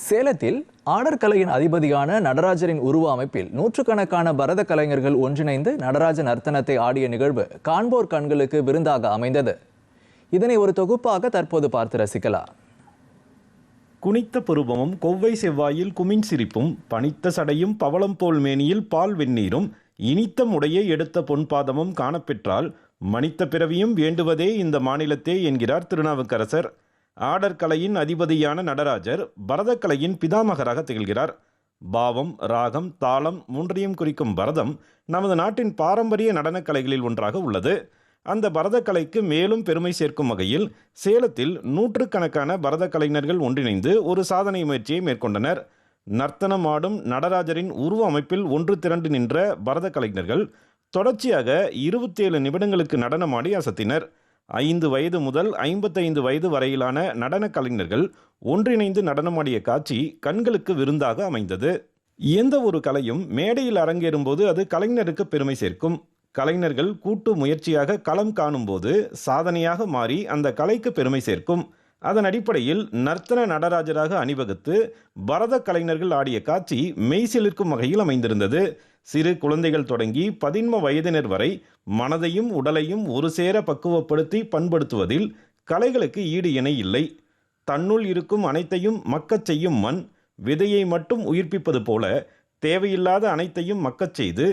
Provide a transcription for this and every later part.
சேலத்தில் ஆடற்கலையின் அதிபதியான நடராஜரின் உருவ அமைப்பில் நூற்றுக்கணக்கான பரத கலைஞர்கள் ஒன்றிணைந்து நடராஜ நர்த்தனத்தை ஆடிய நிகழ்வு காண்போர் கண்களுக்கு விருந்தாக அமைந்தது. இதனை ஒரு தொகுப்பாக தற்போது பார்த்து ரசிக்கலாம். குனித்த புருவமும் கொவ்வை செவ்வாயில் குமின் சிரிப்பும் பனித்த சடையும் பவளம் போல் மேனியில் பால் வெந்நீரும் இனித்த முடையை எடுத்த பொன்பாதமும் காணப்பெற்றால் மனித்த பிறவியும் வேண்டுவதே இந்த மாநிலத்தே என்கிறார் திருநாவுக்கரசர். ஆடற்கலையின் அதிபதியான நடராஜர் பரதக்கலையின் பிதாமகராக திகழ்கிறார். பாவம், ராகம், தாளம் மூன்றையும் குறிக்கும் பரதம் நமது நாட்டின் பாரம்பரிய நடனக்கலைகளில் ஒன்றாக உள்ளது. அந்த பரதக்கலைக்கு மேலும் பெருமை சேர்க்கும் வகையில் சேலத்தில் நூற்றுக்கணக்கான பரத கலைஞர்கள் ஒன்றிணைந்து ஒரு சாதனை முயற்சியை மேற்கொண்டனர். நர்த்தனம் ஆடும் நடராஜரின் உருவ அமைப்பில் ஒன்று திரண்டு நின்ற பரத கலைஞர்கள் தொடர்ச்சியாக 27 நிமிடங்களுக்கு நடனமாடி அசத்தினர். 5 வயது முதல் 55 வயது வரையிலான நடன கலைஞர்கள் ஒன்றிணைந்து நடனமாடிய காட்சி கண்களுக்கு விருந்தாக அமைந்தது. எந்த ஒரு கலையும் மேடையில் அரங்கேறும் போது அது கலைஞருக்கு பெருமை சேர்க்கும். கலைஞர்கள் கூட்டு முயற்சியாக களம் காணும் போது சாதனையாக மாறி அந்த கலைக்கு பெருமை சேர்க்கும். அதன் அடிப்படையில் நர்த்தன நடராஜராக அணிவகுத்து பரத கலைஞர்கள் ஆடிய காட்சி மெய்சிலிர்க்கும் வகையில் அமைந்திருந்தது. சிறு குழந்தைகள் தொடங்கி 13 வயதினர் வரை மனதையும் உடலையும் ஒரு சேர பக்குவப்படுத்தி பண்படுத்துவதில் கலைகளுக்கு ஈடு இணை இல்லை. தன்னுள் இருக்கும் அனைத்தையும் மக்கச் செய்யும் மண் விதையை மட்டும் உயிர்ப்பிப்பது போல தேவையில்லாத அனைத்தையும் மக்கச் செய்து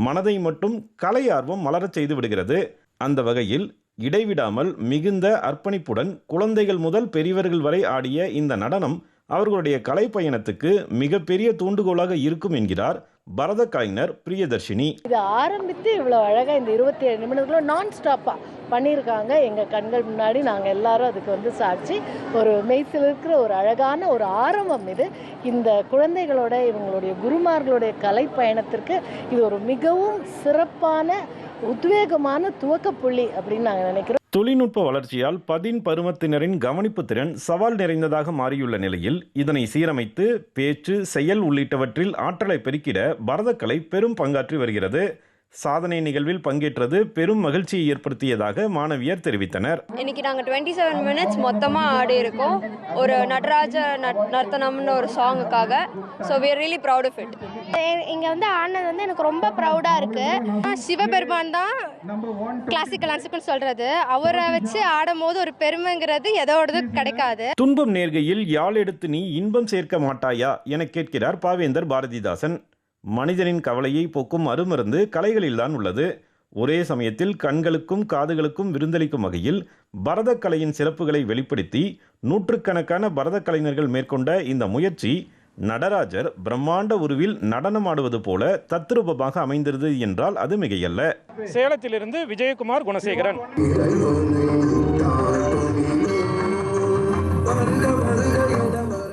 மனதை மட்டும் கலை ஆர்வம் மலரச் செய்து விடுகிறது. அந்த வகையில் இடைவிடாமல் மிகுந்த அர்ப்பணிப்புடன் குழந்தைகள் முதல் பெரியவர்கள் வரை ஆடிய இந்த நடனம் அவர்களுடைய கலை பயணத்துக்கு மிகப்பெரிய தூண்டுகோலாக இருக்கும் என்கிறார் பரத கலைஞர் பிரியதர்ஷினி. இது ஆரம்பித்து இவ்வளோ அழகாக இந்த 27 நிமிடங்களும் நான் ஸ்டாப்பாக பண்ணியிருக்காங்க. எங்கள் கண்கள் முன்னாடி நாங்கள் எல்லாரும் அதுக்கு சாட்சி. ஒரு மெய்சில் இருக்கிற ஒரு அழகான ஒரு ஆரம்பம் இது. இந்த குழந்தைகளோட இவங்களுடைய குருமார்களுடைய கலை பயணத்திற்கு இது ஒரு மிகவும் சிறப்பான உத்வேகமான துவக்க புள்ளி அப்படின்னு நாங்கள் நினைக்கிறோம். தொழில்நுட்ப வளர்ச்சியால் பருவத்தினரின் கவனிப்பு திறன் சவால் நிறைந்ததாக மாறியுள்ள நிலையில் இதனை சீரமைத்து பேச்சு, செயல் உள்ளிட்டவற்றில் ஆற்றலை பெருக்கிட பரதக்கலை பெரும் பங்காற்றி வருகிறது. சாதனை நிகழ்வில் பங்கேற்றது பெரும் மகிழ்ச்சியை ஏற்படுத்தியதாக மாணவியர் தெரிவித்தனர். இன்னைக்கு நாங்கள் 27 மினிட்ஸ் மொத்தமாக ஆடி இருக்கோம். ஒரு நடராஜ நர்த்தனம்னு ஒரு சாங்குக்காக. So we are really proud of it. இங்கே ஆடினது எனக்கு ரொம்ப ப்ரௌடாக இருக்குது. சிவபெருமான் தான் கிளாசிக்கல் டான்ஸுக்குன்னு சொல்கிறது. அவரை வச்சு ஆடும் போது ஒரு பெருமைங்கிறது எதோடது கிடைக்காது. துன்பம் நேர்கையில் யாழ் எடுத்து நீ இன்பம் சேர்க்க மாட்டாயா என கேட்கிறார் பாவேந்தர் பாரதிதாசன். மனிதனின் கவலையை போக்கும் அருமருந்து கலைகளில்தான் உள்ளது. ஒரே சமயத்தில் கண்களுக்கும் காதுகளுக்கும் விருந்தளிக்கும் வகையில் பரதக்கலையின் சிறப்புகளை வெளிப்படுத்தி நூற்றுக்கணக்கான பரத கலைஞர்கள் மேற்கொண்ட இந்த முயற்சி நடராஜர் பிரம்மாண்ட உருவில் நடனமாடுவது போல தத்ரூபமாக அமைந்திருந்தது என்றால் அது மிகையல்ல. சேலத்திலிருந்து விஜயகுமார் குணசேகரன்.